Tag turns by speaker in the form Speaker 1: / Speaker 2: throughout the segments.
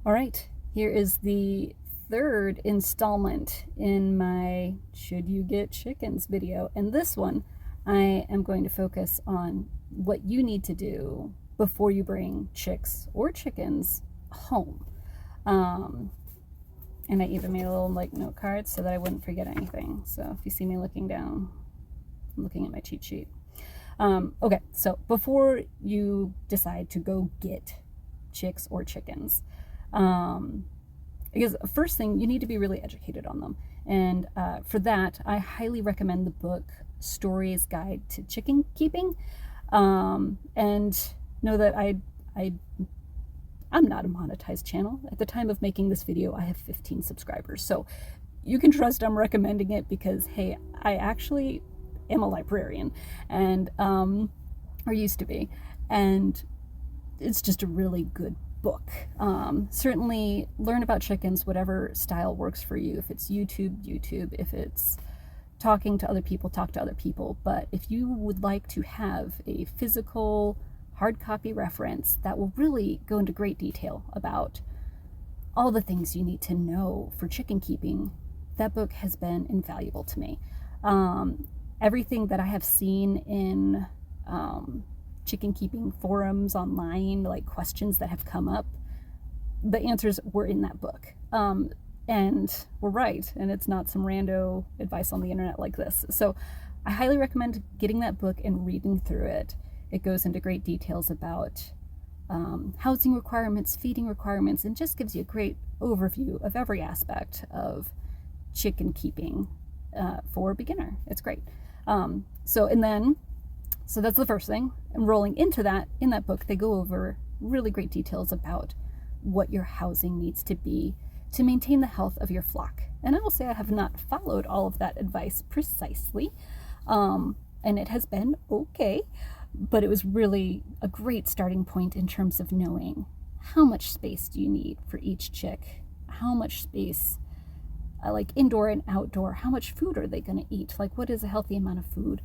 Speaker 1: All right, here is the third installment in my Should You Get Chickens video. And this one, I am going to focus on what you need to do before you bring chicks or chickens home. And I even made a little note card so that I wouldn't forget anything. So if you see me looking down, I'm looking at my cheat sheet. Okay, so before you decide to go get chicks or chickens, because first thing, you need to be really educated on them. And for that, I highly recommend the book Story's Guide to Chicken Keeping. And know that I'm not a monetized channel. At the time of making this video, I have 15 subscribers. So you can trust I'm recommending it because, hey, I actually am a librarian, and or used to be, and it's just a really good book. Certainly learn about chickens, whatever style works for you. If it's YouTube. If it's talking to other people, talk to other people. But if you would like to have a physical hard copy reference that will really go into great detail about all the things you need to know for chicken keeping, that book has been invaluable to me. Everything that I have seen in chicken keeping forums online, like questions that have come up, the answers were in that book. And we're right, and it's not some rando advice on the internet like this. So I highly recommend getting that book and reading through it. It goes into great details about housing requirements, feeding requirements, and just gives you a great overview of every aspect of chicken keeping for a beginner. It's great. So that's the first thing. And rolling into that, in that book, they go over really great details about what your housing needs to be to maintain the health of your flock. And I will say I have not followed all of that advice precisely, and it has been okay, but it was really a great starting point in terms of knowing how much space do you need for each chick, how much space, like indoor and outdoor, how much food are they going to eat, like what is a healthy amount of food,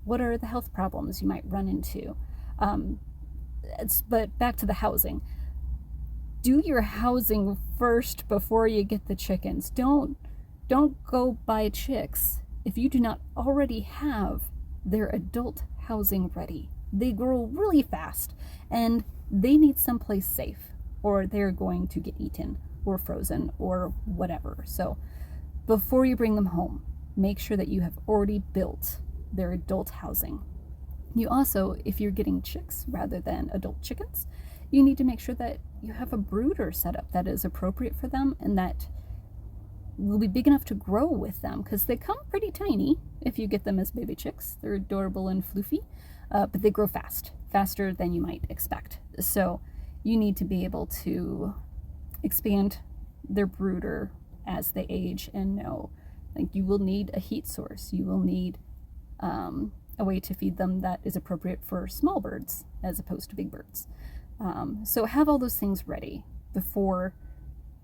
Speaker 1: what are the health problems you might run into. But back to the housing. Do your housing first before you get the chickens. Don't go buy chicks if you do not already have their adult housing ready. They grow really fast and they need someplace safe, or they're going to get eaten or frozen or whatever. So before you bring them home, make sure that you have already built their adult housing. You also, if you're getting chicks rather than adult chickens, you need to make sure that you have a brooder set up that is appropriate for them and that will be big enough to grow with them, because they come pretty tiny if you get them as baby chicks. They're adorable and floofy, but they grow faster than you might expect. So you need to be able to expand their brooder as they age and know, like, you will need a heat source. You will need a way to feed them that is appropriate for small birds as opposed to big birds. So have all those things ready before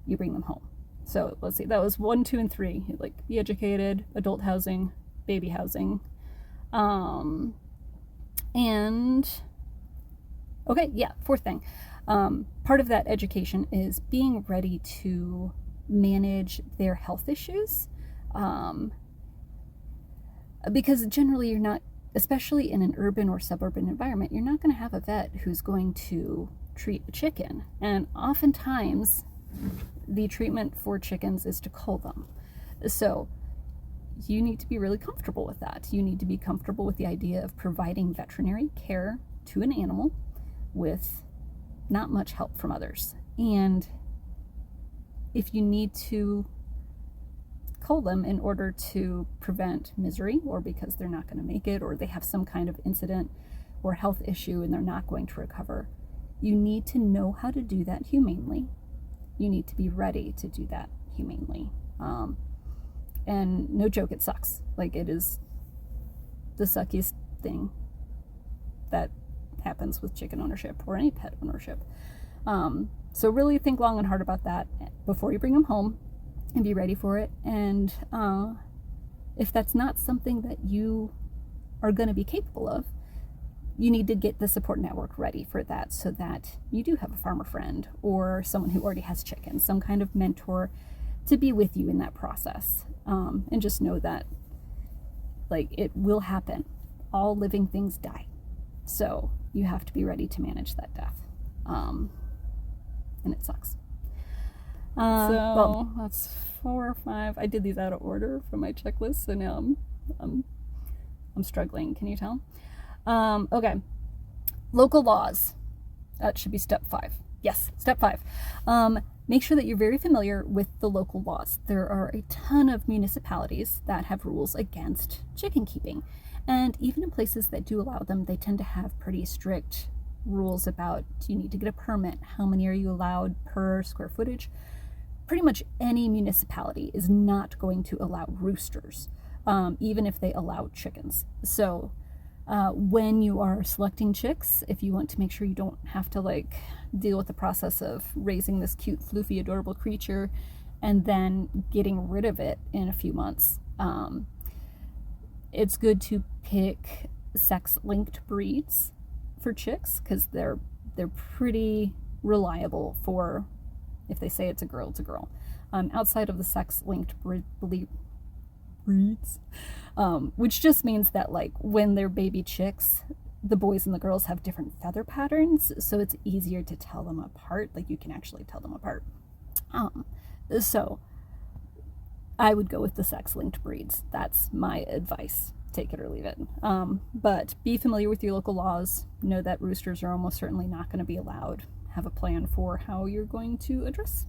Speaker 1: you bring them home. So let's see, that was 1, 2, and 3. Like, be educated, adult housing, baby housing. And okay, yeah, fourth thing. Part of that education is being ready to manage their health issues. Because generally you're not, especially in an urban or suburban environment, you're not going to have a vet who's going to treat a chicken. And oftentimes the treatment for chickens is to cull them. So you need to be really comfortable with that. You need to be comfortable with the idea of providing veterinary care to an animal with not much help from others. And if you need to cull them in order to prevent misery, or because they're not going to make it, or they have some kind of incident or health issue and they're not going to recover, you need to know how to do that humanely. You need to be ready to do that humanely. And no joke, it sucks. Like, it is the suckiest thing that happens with chicken ownership or any pet ownership. So really think long and hard about that before you bring them home, and be ready for it. And if that's not something that you are going to be capable of, you need to get the support network ready for that, so that you do have a farmer friend or someone who already has chickens, some kind of mentor to be with you in that process. And just know that, like, it will happen. All living things die. So you have to be ready to manage that death. And it sucks. Well, that's 4 or 5. I did these out of order from my checklist, so now I'm struggling. Can you tell? Okay. Local laws. That should be step 5. Yes, step 5. Make sure that you're very familiar with the local laws. There are a ton of municipalities that have rules against chicken keeping. And even in places that do allow them, they tend to have pretty strict rules about, do you need to get a permit? How many are you allowed per square footage? Pretty much any municipality is not going to allow roosters, even if they allow chickens. So when you are selecting chicks, if you want to make sure you don't have to like deal with the process of raising this cute, floofy, adorable creature and then getting rid of it in a few months, it's good to pick sex-linked breeds for chicks, because they're pretty reliable for, if they say it's a girl, it's a girl. Outside of the sex-linked breeds, which just means that, like, when they're baby chicks, the boys and the girls have different feather patterns, so it's easier to tell them apart. Like, you can actually tell them apart. So I would go with the sex-linked breeds. That's my advice. Take it or leave it. But be familiar with your local laws. Know that roosters are almost certainly not going to be allowed. Have a plan for how you're going to address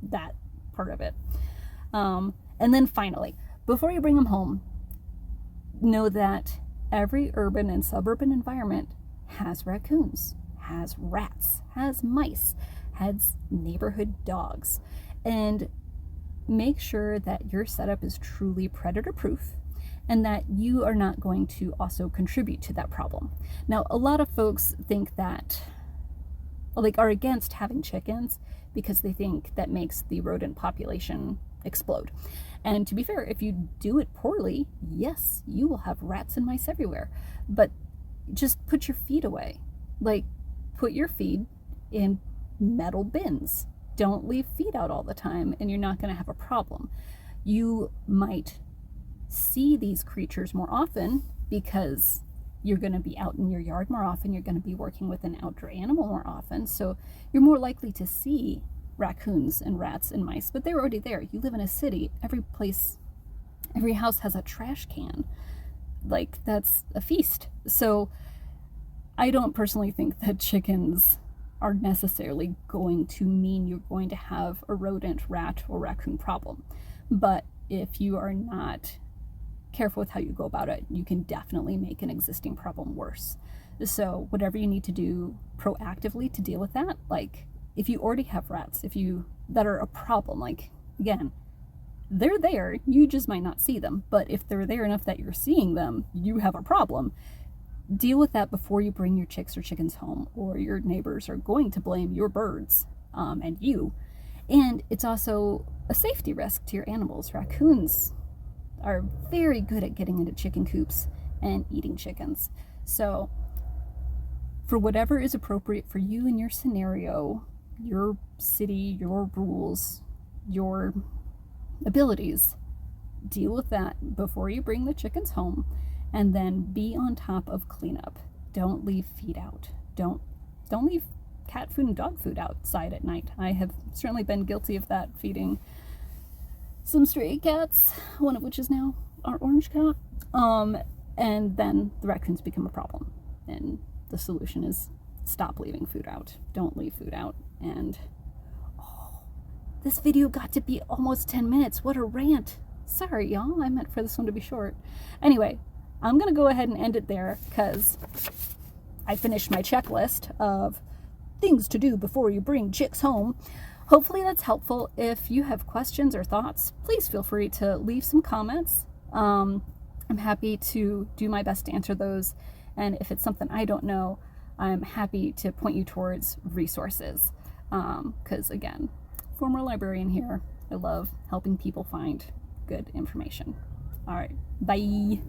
Speaker 1: that part of it. And then finally, before you bring them home, know that every urban and suburban environment has raccoons, has rats, has mice, has neighborhood dogs. And make sure that your setup is truly predator proof and that you are not going to also contribute to that problem. Now, a lot of folks think that, like, are against having chickens because they think that makes the rodent population explode. And to be fair, if you do it poorly, yes, you will have rats and mice everywhere. But just put your feed away. Like, put your feed in metal bins. Don't leave feed out all the time, and you're not going to have a problem. You might see these creatures more often because you're going to be out in your yard more often. You're going to be working with an outdoor animal more often. So you're more likely to see raccoons and rats and mice, but they're already there. You live in a city. Every house has a trash can. Like, that's a feast. So I don't personally think that chickens are necessarily going to mean you're going to have a rodent, rat, or raccoon problem. But if you are not careful with how you go about it, you can definitely make an existing problem worse. So whatever you need to do proactively to deal with that, like if you already have rats, that are a problem, like, again, they're there, you just might not see them. But if they're there enough that you're seeing them, you have a problem. Deal with that before you bring your chicks or chickens home, or your neighbors are going to blame your birds and you. And it's also a safety risk to your animals. Raccoons are very good at getting into chicken coops and eating chickens. So for whatever is appropriate for you in your scenario, your city, your rules, your abilities, deal with that before you bring the chickens home. And then be on top of cleanup. Don't leave feed out. Don't leave cat food and dog food outside at night. I have certainly been guilty of that, feeding some stray cats, one of which is now our orange cat. And then the raccoons become a problem. And the solution is stop leaving food out. Don't leave food out. And this video got to be almost 10 minutes. What a rant. Sorry, y'all. I meant for this one to be short. Anyway, I'm going to go ahead and end it there because I finished my checklist of things to do before you bring chicks home. Hopefully that's helpful. If you have questions or thoughts, please feel free to leave some comments. I'm happy to do my best to answer those. And if it's something I don't know, I'm happy to point you towards resources. Because again, former librarian here, I love helping people find good information. All right, bye.